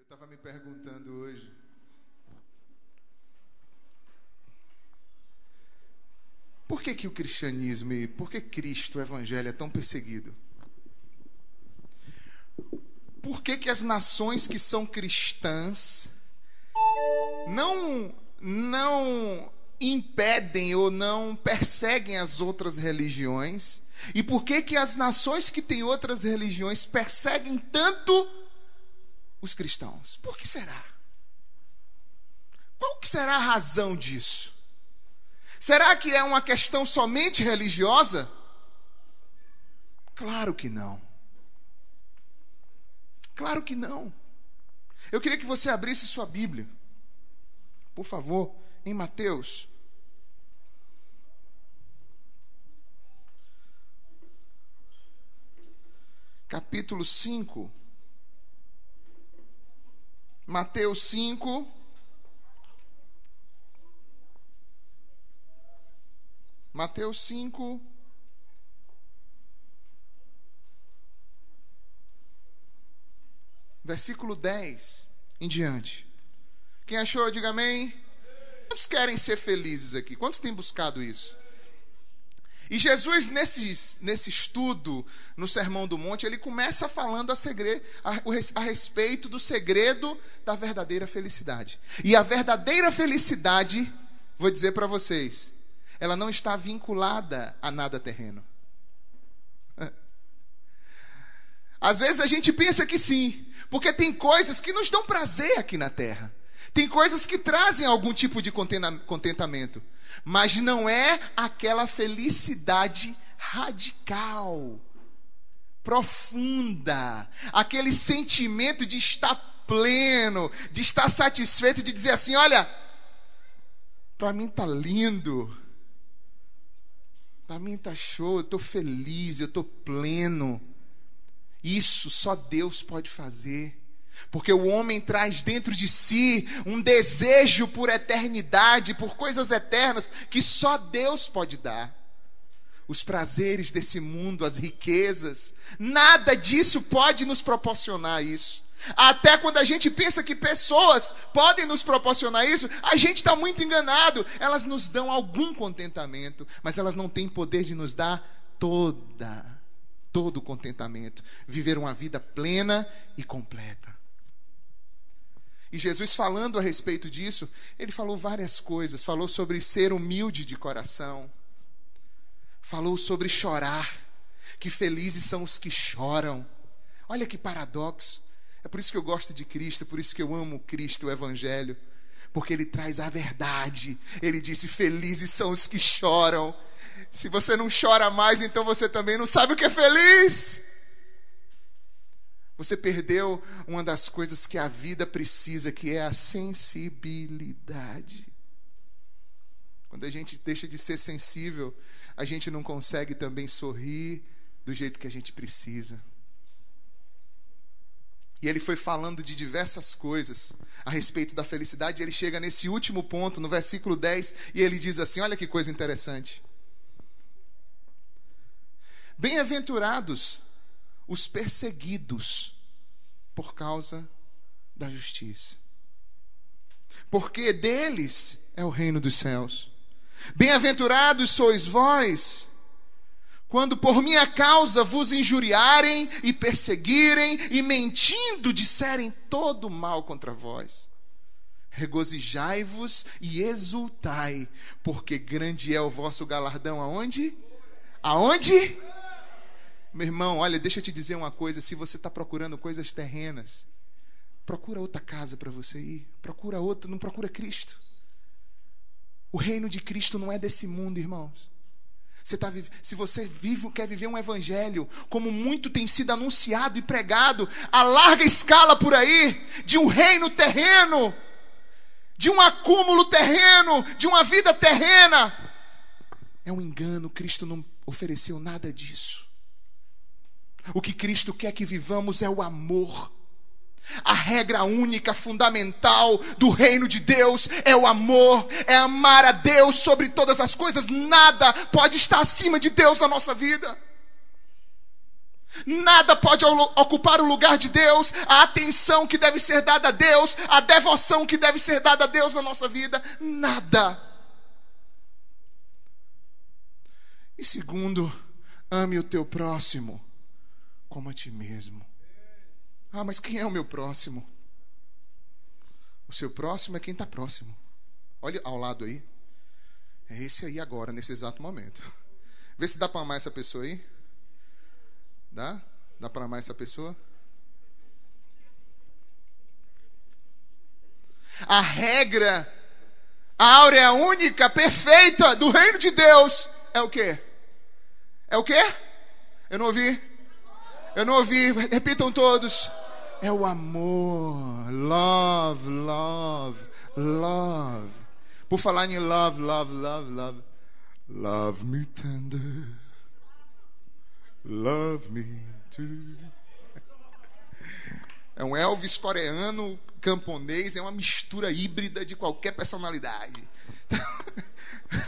estava me perguntando hoje, por que o cristianismo e por que Cristo, o Evangelho, é tão perseguido? Por que as nações que são cristãs não impedem ou não perseguem as outras religiões? E por que as nações que têm outras religiões perseguem tanto os cristãos? Por que será? Qual que será a razão disso? Será que é uma questão somente religiosa? Claro que não. Claro que não. Eu queria que você abrisse sua Bíblia, por favor, em Mateus. Capítulo 5. Mateus 5. Mateus 5. Versículo 10 em diante. Quem achou, diga amém. Quantos querem ser felizes aqui? Quantos têm buscado isso? E Jesus, nesse estudo, no Sermão do Monte, ele começa falando a respeito do segredo da verdadeira felicidade. E a verdadeira felicidade, vou dizer para vocês, ela não está vinculada a nada terreno. Às vezes a gente pensa que sim, porque tem coisas que nos dão prazer aqui na terra. Tem coisas que trazem algum tipo de contentamento. Mas não é aquela felicidade radical, profunda, aquele sentimento de estar pleno, de estar satisfeito, de dizer assim, olha, para mim tá lindo, para mim tá show, eu tô feliz, eu tô pleno. Isso só Deus pode fazer. Porque o homem traz dentro de si um desejo por eternidade, por coisas eternas, que só Deus pode dar. Os prazeres desse mundo, as riquezas, nada disso pode nos proporcionar isso. Até quando a gente pensa que pessoas podem nos proporcionar isso, a gente está muito enganado. Elas nos dão algum contentamento, mas elas não têm poder de nos dar todo o contentamento. Viver uma vida plena e completa. E Jesus, falando a respeito disso, ele falou várias coisas. Falou sobre ser humilde de coração. Falou sobre chorar, que felizes são os que choram. Olha que paradoxo. É por isso que eu gosto de Cristo, é por isso que eu amo Cristo, o Evangelho. Porque ele traz a verdade. Ele disse, felizes são os que choram. Se você não chora mais, então você também não sabe o que é feliz. Você perdeu uma das coisas que a vida precisa, que é a sensibilidade. Quando a gente deixa de ser sensível, a gente não consegue também sorrir do jeito que a gente precisa. E ele foi falando de diversas coisas a respeito da felicidade. E ele chega nesse último ponto, no versículo 10, e ele diz assim, olha que coisa interessante. Bem-aventurados os perseguidos por causa da justiça, porque deles é o reino dos céus. Bem-aventurados sois vós, quando por minha causa vos injuriarem e perseguirem e mentindo disserem todo mal contra vós. Regozijai-vos e exultai, porque grande é o vosso galardão. Aonde? Aonde? Meu irmão, olha, deixa eu te dizer uma coisa. Se você está procurando coisas terrenas, procura outra casa para você ir. Procura outra, não procura Cristo. O reino de Cristo não é desse mundo, irmãos. Se você quer viver um evangelho, como muito tem sido anunciado e pregado, a larga escala por aí, de um reino terreno, de um acúmulo terreno, de uma vida terrena, é um engano. Cristo não ofereceu nada disso. O que Cristo quer que vivamos é o amor. A regra única, fundamental do reino de Deus é o amor, é amar a Deus sobre todas as coisas. Nada pode estar acima de Deus na nossa vida. Nada pode ocupar o lugar de Deus, a atenção que deve ser dada a Deus, a devoção que deve ser dada a Deus na nossa vida. Nada. E segundo, ame o teu próximo como a ti mesmo. Ah, mas quem é o meu próximo? O seu próximo é quem está próximo. Olha ao lado aí. É esse aí agora, nesse exato momento. Vê se dá para amar essa pessoa aí. Dá? Dá para amar essa pessoa? A regra, a áurea única, perfeita do reino de Deus é o quê? É o quê? Eu não ouvi. Eu não ouvi. Repitam todos. É o amor. Love, love, love. Por falar em love, love, love, love. Love me tender. Love me too. É um Elvis coreano, camponês, é uma mistura híbrida de qualquer personalidade.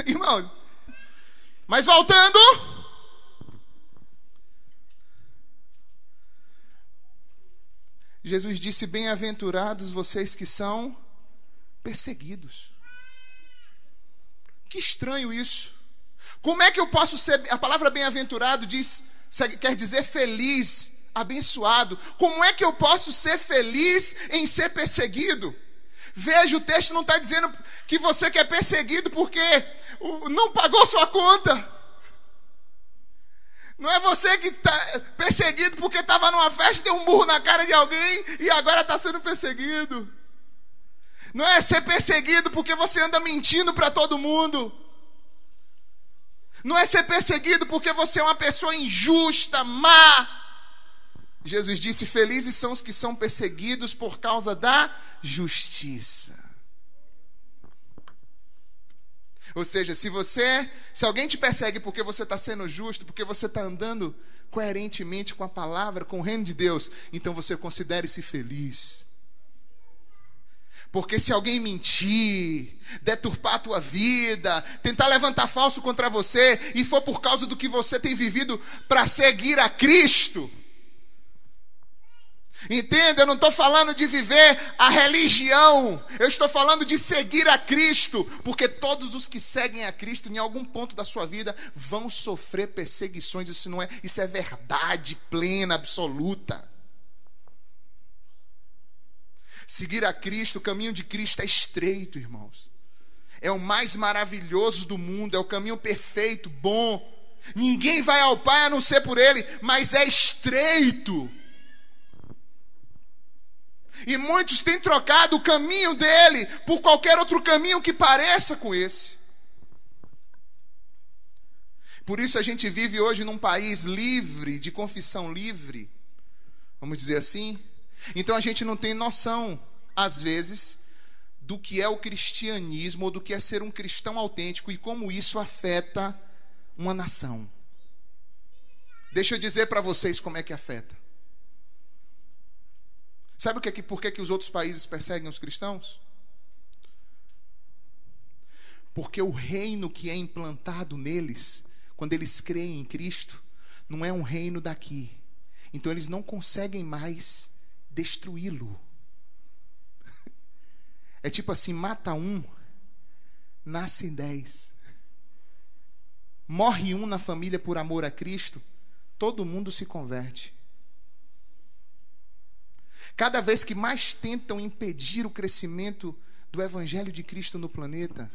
Irmão, mas voltando. Jesus disse: bem-aventurados vocês que são perseguidos. Que estranho isso. Como é que eu posso ser... A palavra bem-aventurado quer dizer feliz, abençoado. Como é que eu posso ser feliz em ser perseguido? Veja, o texto não está dizendo que você quer perseguido porque não pagou sua conta. Não é você que está perseguido porque estava numa festa e deu um burro na cara de alguém e agora está sendo perseguido. Não é ser perseguido porque você anda mentindo para todo mundo. Não é ser perseguido porque você é uma pessoa injusta, má. Jesus disse: felizes são os que são perseguidos por causa da justiça. Ou seja, se alguém te persegue porque você está sendo justo, porque você está andando coerentemente com a palavra, com o reino de Deus, então você considere-se feliz. Porque se alguém mentir, deturpar a tua vida, tentar levantar falso contra você, e for por causa do que você tem vivido para seguir a Cristo, entenda, eu não estou falando de viver a religião, eu estou falando de seguir a Cristo, porque todos os que seguem a Cristo, em algum ponto da sua vida, vão sofrer perseguições. Isso é verdade plena, absoluta. Seguir a Cristo, o caminho de Cristo é estreito, irmãos. É o mais maravilhoso do mundo, é o caminho perfeito, bom. Ninguém vai ao Pai a não ser por Ele, mas é estreito. E muitos têm trocado o caminho dele por qualquer outro caminho que pareça com esse. Por isso a gente vive hoje num país livre, de confissão livre, vamos dizer assim. Então a gente não tem noção, às vezes, do que é o cristianismo, ou do que é ser um cristão autêntico, e como isso afeta uma nação. Deixa eu dizer para vocês como é que afeta. Sabe por que os outros países perseguem os cristãos? Porque o reino que é implantado neles, quando eles creem em Cristo, não é um reino daqui. Então eles não conseguem mais destruí-lo. É tipo assim: mata um, nascem 10. Morre um na família por amor a Cristo, todo mundo se converte. Cada vez que mais tentam impedir o crescimento do Evangelho de Cristo no planeta,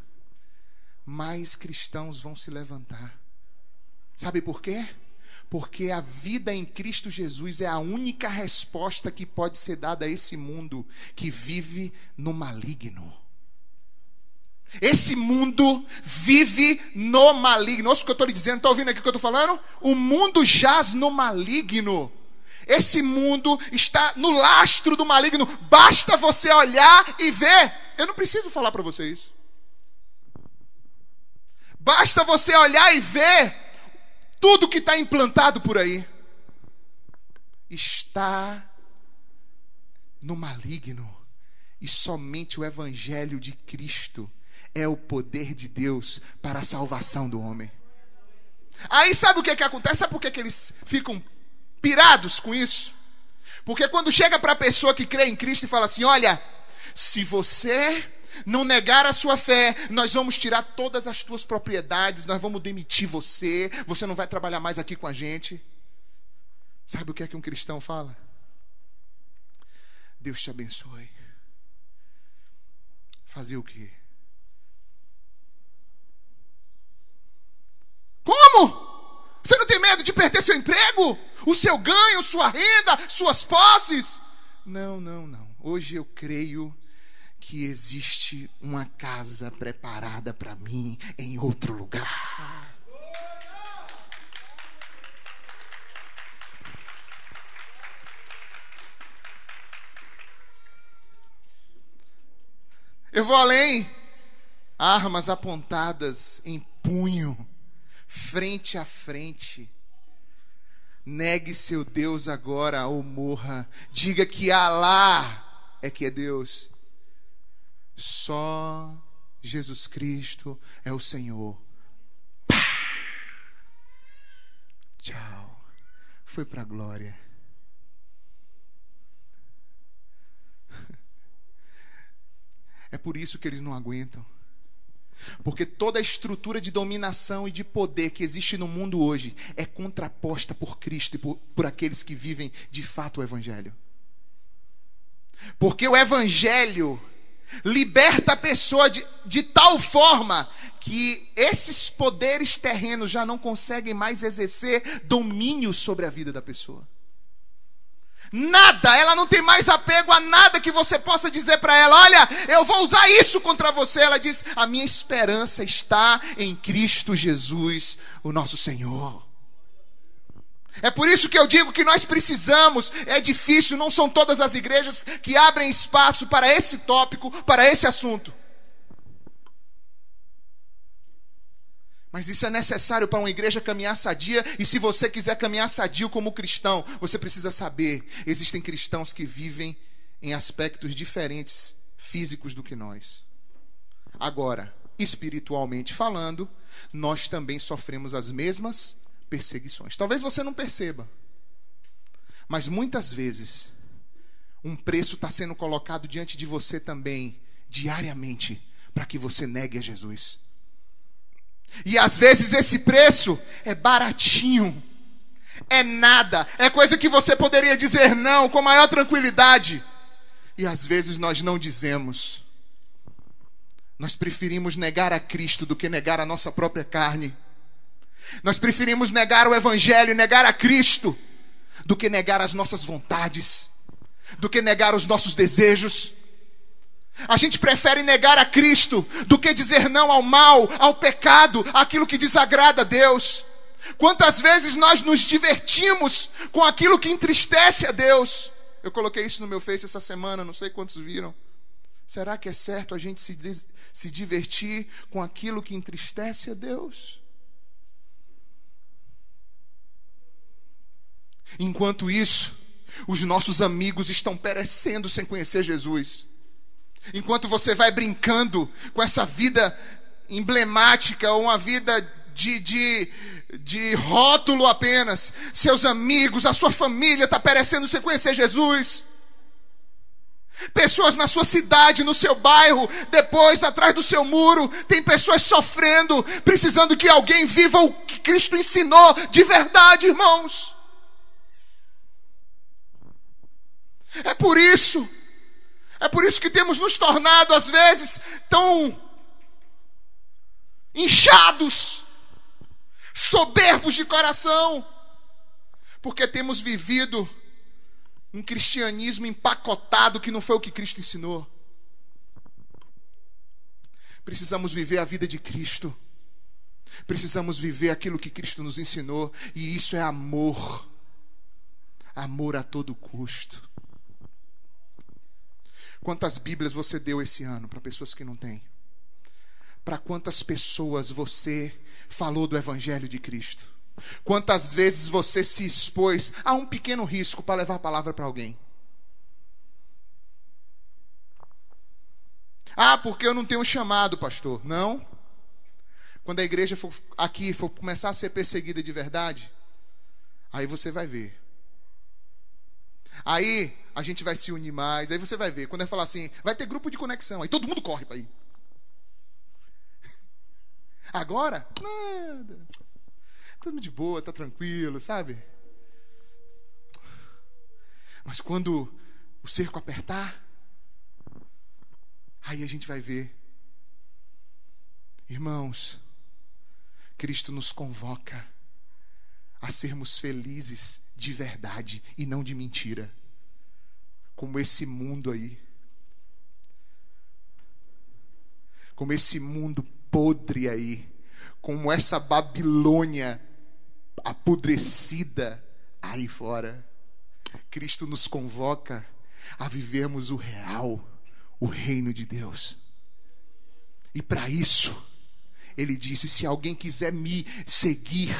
mais cristãos vão se levantar. Sabe por quê? Porque a vida em Cristo Jesus é a única resposta que pode ser dada a esse mundo que vive no maligno. Esse mundo vive no maligno. Ouça o que eu estou lhe dizendo, está ouvindo aqui o que eu estou falando? O mundo jaz no maligno. Esse mundo está no lastro do maligno. Basta você olhar e ver. Eu não preciso falar para você isso. Basta você olhar e ver. Tudo que está implantado por aí está no maligno. E somente o Evangelho de Cristo é o poder de Deus para a salvação do homem. Aí sabe o que acontece? Sabe por que eles ficam pirados com isso. Porque quando chega para a pessoa que crê em Cristo e fala assim: olha, se você não negar a sua fé, nós vamos tirar todas as tuas propriedades, nós vamos demitir você, você não vai trabalhar mais aqui com a gente. Sabe o que é que um cristão fala? Deus te abençoe. Fazer o quê? Como? Você não tem medo de perder seu emprego? O seu ganho, sua renda, suas posses? Não. Hoje eu creio que existe uma casa preparada para mim em outro lugar. Eu vou além. Armas apontadas em punho, frente a frente. Negue seu Deus agora ou morra. Diga que Alá é que é Deus. Só Jesus Cristo é o Senhor. Pá! Tchau. Foi para a glória. É por isso que eles não aguentam. Porque toda a estrutura de dominação e de poder que existe no mundo hoje é contraposta por Cristo e por aqueles que vivem de fato o Evangelho. Porque o Evangelho liberta a pessoa de tal forma que esses poderes terrenos já não conseguem mais exercer domínio sobre a vida da pessoa. Nada, ela não tem mais apego a nada que você possa dizer para ela: olha, eu vou usar isso contra você. Ela diz: a minha esperança está em Cristo Jesus, o nosso Senhor. É por isso que eu digo que nós precisamos, é difícil, não são todas as igrejas que abrem espaço para esse tópico, para esse assunto. Mas isso é necessário para uma igreja caminhar sadia. E se você quiser caminhar sadio como cristão, você precisa saber: existem cristãos que vivem em aspectos diferentes físicos do que nós. Agora, espiritualmente falando, nós também sofremos as mesmas perseguições. Talvez você não perceba, mas muitas vezes um preço está sendo colocado diante de você também, diariamente, para que você negue a Jesus. E às vezes esse preço é baratinho, é nada, é coisa que você poderia dizer não com maior tranquilidade. E às vezes nós não dizemos. Nós preferimos negar a Cristo do que negar a nossa própria carne. Nós preferimos negar o Evangelho e negar a Cristo do que negar as nossas vontades, do que negar os nossos desejos. A gente prefere negar a Cristo do que dizer não ao mal, ao pecado, àquilo que desagrada a Deus. Quantas vezes nós nos divertimos com aquilo que entristece a Deus? Eu coloquei isso no meu Face essa semana, não sei quantos viram. Será que é certo a gente se divertir com aquilo que entristece a Deus? Enquanto isso, os nossos amigos estão perecendo sem conhecer Jesus. Enquanto você vai brincando com essa vida emblemática, ou uma vida de rótulo apenas, seus amigos, a sua família está perecendo sem conhecer Jesus. Pessoas na sua cidade, no seu bairro, depois atrás do seu muro, tem pessoas sofrendo, precisando que alguém viva o que Cristo ensinou de verdade, irmãos. É por isso que temos nos tornado às vezes tão inchados, soberbos de coração, porque temos vivido um cristianismo empacotado que não foi o que Cristo ensinou. Precisamos viver a vida de Cristo. Precisamos viver aquilo que Cristo nos ensinou. E isso é amor. Amor a todo custo. Quantas Bíblias você deu esse ano para pessoas que não têm? Para quantas pessoas você falou do Evangelho de Cristo? Quantas vezes você se expôs a um pequeno risco para levar a palavra para alguém? Ah, porque eu não tenho chamado, pastor. Não. Quando a igreja for começar a ser perseguida de verdade, aí você vai ver Aí a gente vai se unir mais. Aí você vai ver, quando eu falar assim, vai ter grupo de conexão. Aí todo mundo corre para ir. Agora, nada. Tudo de boa, tá tranquilo, sabe? Mas quando o cerco apertar, aí a gente vai ver. Irmãos, Cristo nos convoca a sermos felizes de verdade e não de mentira. Como esse mundo aí. Como esse mundo podre aí. Como essa Babilônia apodrecida aí fora. Cristo nos convoca a vivermos o real, o reino de Deus. E para isso, ele disse, se alguém quiser me seguir.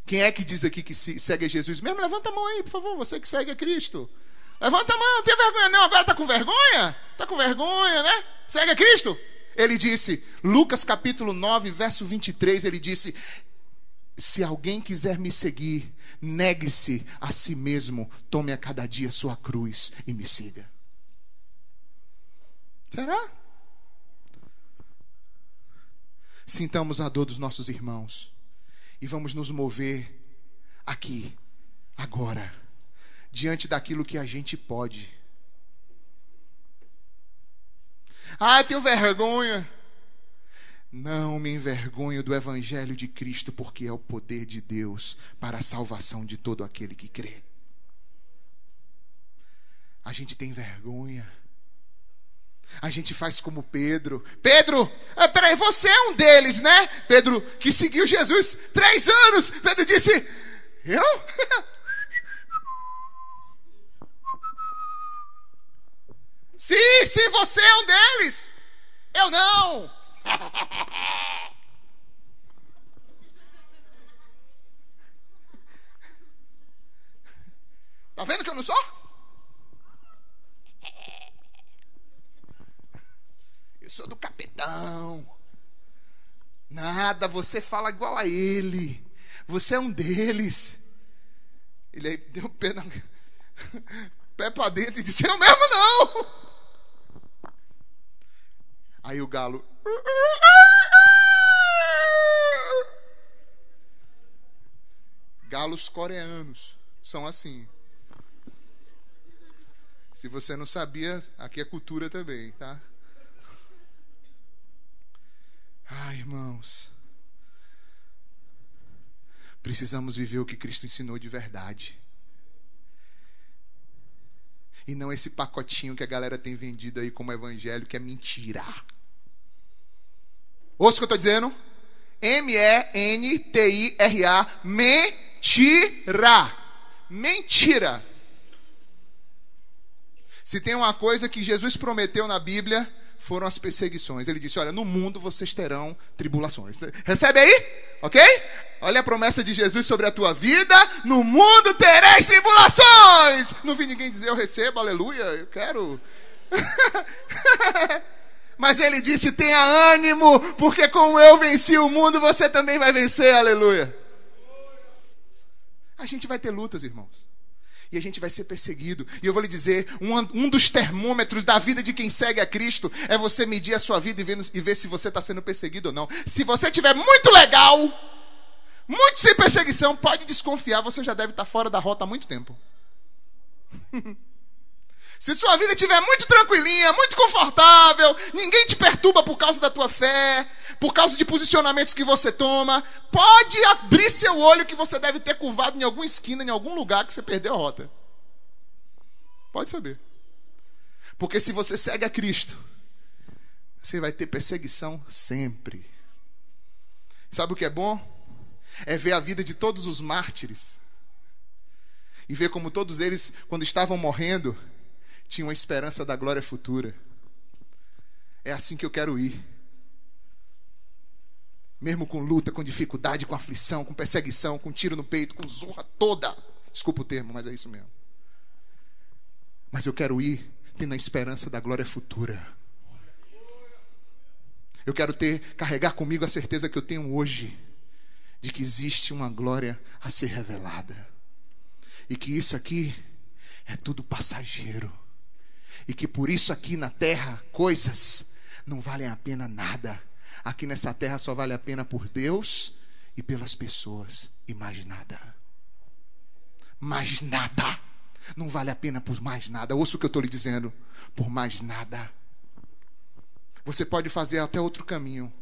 Quem é que diz aqui que segue a Jesus mesmo? Levanta a mão aí, por favor, você que segue a Cristo. Levanta a mão, não tem vergonha não, agora está com vergonha? Está com vergonha, né? Segue a Cristo. Ele disse, Lucas capítulo 9, verso 23, ele disse, se alguém quiser me seguir, negue-se a si mesmo, tome a cada dia sua cruz e me siga. Será? Sintamos a dor dos nossos irmãos e vamos nos mover aqui, agora, diante daquilo que a gente pode. Ah, eu tenho vergonha. Não me envergonho do Evangelho de Cristo, porque é o poder de Deus para a salvação de todo aquele que crê. A gente tem vergonha. A gente faz como Pedro. Pedro, peraí, você é um deles, né? Pedro, que seguiu Jesus 3 anos. Pedro disse, eu? Sim, você é um deles. Eu não. Tá vendo que eu não sou? Eu sou do capitão. Nada, você fala igual a ele. Você é um deles. Ele aí deu o pé pra dentro e disse, eu mesmo não. Aí o galo, galos coreanos são assim. Se você não sabia, aqui é cultura também, tá? Ai, irmãos, precisamos viver o que Cristo ensinou de verdade. E não esse pacotinho que a galera tem vendido aí como evangelho, que é mentira. Ouça o que eu estou dizendo? M-E-N-T-I-R-A. Mentira. Mentira. Se tem uma coisa que Jesus prometeu na Bíblia, foram as perseguições. Ele disse, olha, no mundo vocês terão tribulações. Recebe aí? Ok? Olha a promessa de Jesus sobre a tua vida. No mundo tereis tribulações. Não vi ninguém dizer eu recebo, aleluia, eu quero. Mas ele disse, tenha ânimo, porque como eu venci o mundo, você também vai vencer, aleluia. A gente vai ter lutas, irmãos. E a gente vai ser perseguido. E eu vou lhe dizer, um dos termômetros da vida de quem segue a Cristo é você medir a sua vida e ver se você está sendo perseguido ou não. Se você estiver muito legal, muito sem perseguição, pode desconfiar, você já deve estar fora da rota há muito tempo. Se sua vida estiver muito tranquilinha, muito confortável, ninguém te perturba por causa da tua fé, por causa de posicionamentos que você toma, pode abrir seu olho que você deve ter curvado em alguma esquina, em algum lugar que você perdeu a rota. Pode saber. Porque se você segue a Cristo, você vai ter perseguição sempre. Sabe o que é bom? É ver a vida de todos os mártires e ver como todos eles, quando estavam morrendo, tinham a esperança da glória futura. É assim que eu quero ir. Mesmo com luta, com dificuldade, com aflição, com perseguição, com tiro no peito, com zorra toda. Desculpa o termo, mas é isso mesmo. Mas eu quero ir tendo a esperança da glória futura. Eu quero carregar comigo a certeza que eu tenho hoje de que existe uma glória a ser revelada. E que isso aqui é tudo passageiro. E que por isso aqui na terra, coisas não valem a pena nada. Aqui nessa terra só vale a pena por Deus e pelas pessoas. E mais nada. Mais nada. Não vale a pena por mais nada. Ouça o que eu estou lhe dizendo. Por mais nada. Você pode fazer até outro caminho,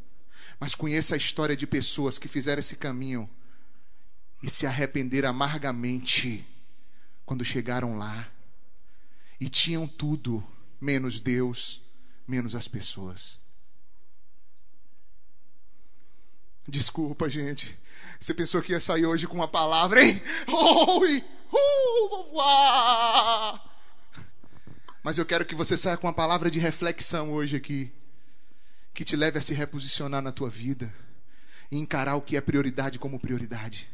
mas conheça a história de pessoas que fizeram esse caminho e se arrependeram amargamente quando chegaram lá. E tinham tudo, menos Deus, menos as pessoas. Desculpa, gente. Você pensou que ia sair hoje com uma palavra, hein? Vou voar. Mas eu quero que você saia com uma palavra de reflexão hoje aqui, que te leve a se reposicionar na tua vida e encarar o que é prioridade como prioridade.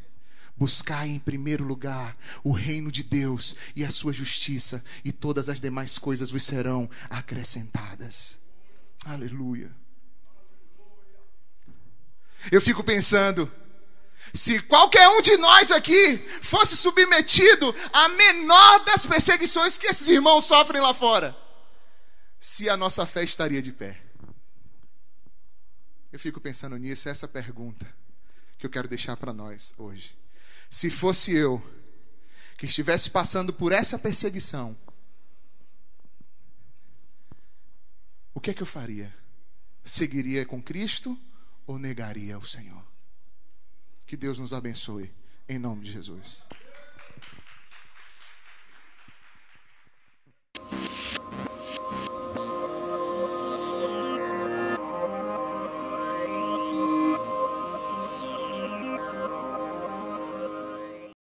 Buscar em primeiro lugar o reino de Deus e a sua justiça, e todas as demais coisas vos serão acrescentadas. Aleluia. Eu fico pensando, se qualquer um de nós aqui fosse submetido à menor das perseguições que esses irmãos sofrem lá fora, se a nossa fé estaria de pé. Eu fico pensando nisso, essa pergunta que eu quero deixar para nós hoje. Se fosse eu que estivesse passando por essa perseguição, o que é que eu faria? Seguiria com Cristo ou negaria o Senhor? Que Deus nos abençoe, em nome de Jesus.